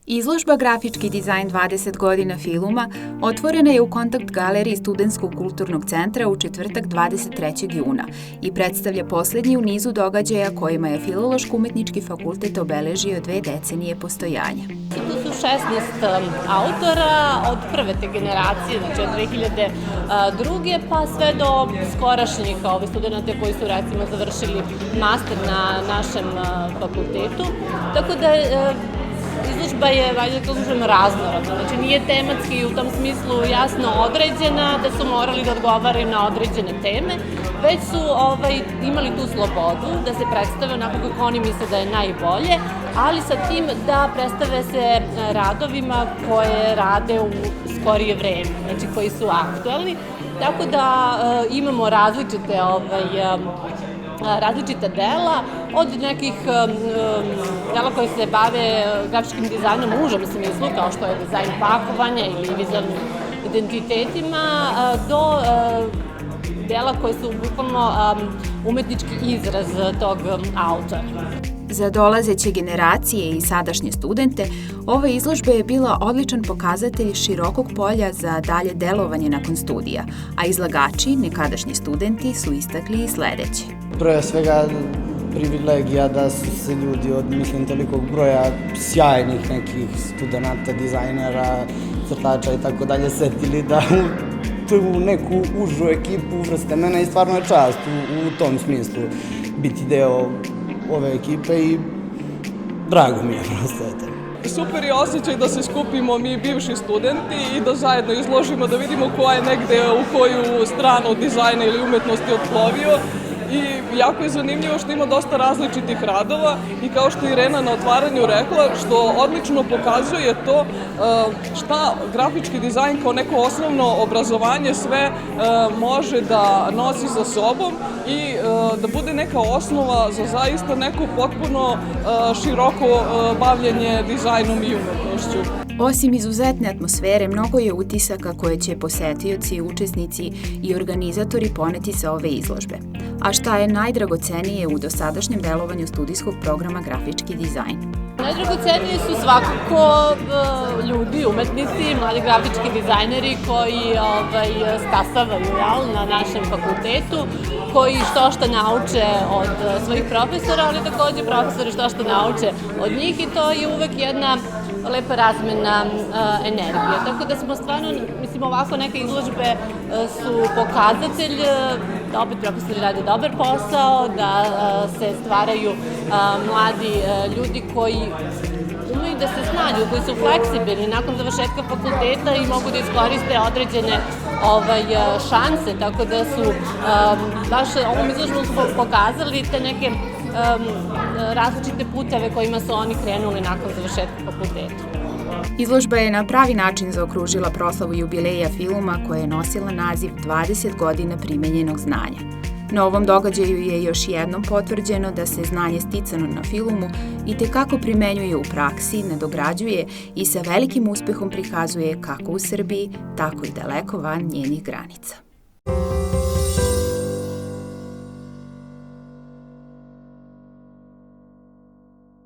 Izložba Grafički dizajn 20 godina filuma otvorena je u Kontakt galeriji Studentskog kulturnog centra u četvrtak 23. juna i predstavlja poslednji u nizu događaja kojima je Filološko-umetnički fakultet obeležio 2 decenije postojanja. Tu su 16 autora od prve te generacije, znači od 2002. pa sve do skorašnjih studenta koji su recimo završili master na našem fakultetu. Tako da izložba je, da kažem, raznorodna, znači nije tematski u tom smislu jasno određena, da su morali da odgovaraju na određene teme, već su imali tu slobodu da se predstave onako kako oni misle da je najbolje, ali sa tim da predstave se radovima koje rade u skorije vreme, znači koji su aktuelni, tako da imamo različita dela, od nekih dela koji se bave grafičkim dizajnom u užem smislu, kao što je dizajn pakovanja ili vizualnim identitetima, do dela koje su bukvalno umetnički izraz tog autora. Za dolazeće generacije i sadašnje studente, ova izložba je bila odličan pokazatelj širokog polja za dalje delovanje nakon studija, a izlagači, nekadašnji studenti, su istakli i sledeće. Pre svega privilegija da su se ljudi od, tolikog broja sjajnih nekih studenta, dizajnera, crtača i tako dalje setili da u neku užu ekipu uvrste mene i stvarno je čast u tom smislu biti deo ove ekipe i drago mi je prosto. Super je osjećaj da se skupimo mi bivši studenti i da zajedno izložimo, da vidimo ko je negde u koju stranu dizajna ili umetnosti otplovio. I jako je zanimljivo što ima dosta različitih radova i kao što je Irena na otvaranju rekla, što odlično pokazuje to šta grafički dizajn kao neko osnovno obrazovanje sve može da nosi za sobom i da bude neka osnova za zaista neko potpuno široko bavljenje dizajnom i umetnošću. Osim izuzetne atmosfere, mnogo je utisaka koje će posetioci, učesnici i organizatori poneti sa ove izložbe. A šta je najdragocenije u dosadašnjem delovanju studijskog programa Grafički dizajn? Najdragoceniji su svakako ljudi, umetnici, mladi grafički dizajneri koji stasavaju na našem fakultetu, koji što nauče od svojih profesora, ali takođe profesori što nauče od njih i to je uvek jedna lepa razmena energije. Tako da smo stvarno, ovako neke izložbe su pokazatelj da opet profesori rade dobar posao, da se stvaraju mladi ljudi koji umeju da se snađu, koji su fleksibilni nakon završetka fakulteta i mogu da iskoriste određene šanse, tako da su baš ovom izložbom pokazali te neke različite puteve kojima su oni krenuli nakon završetka fakulteta. Izložba je na pravi način zaokružila proslavu jubileja filuma koja je nosila naziv 20 godina primenjenog znanja. Na ovom događaju je još jednom potvrđeno da se znanje sticano na filmu i tekako primenjuje u praksi, nadograđuje i sa velikim uspehom prikazuje kako u Srbiji, tako i daleko van njenih granica.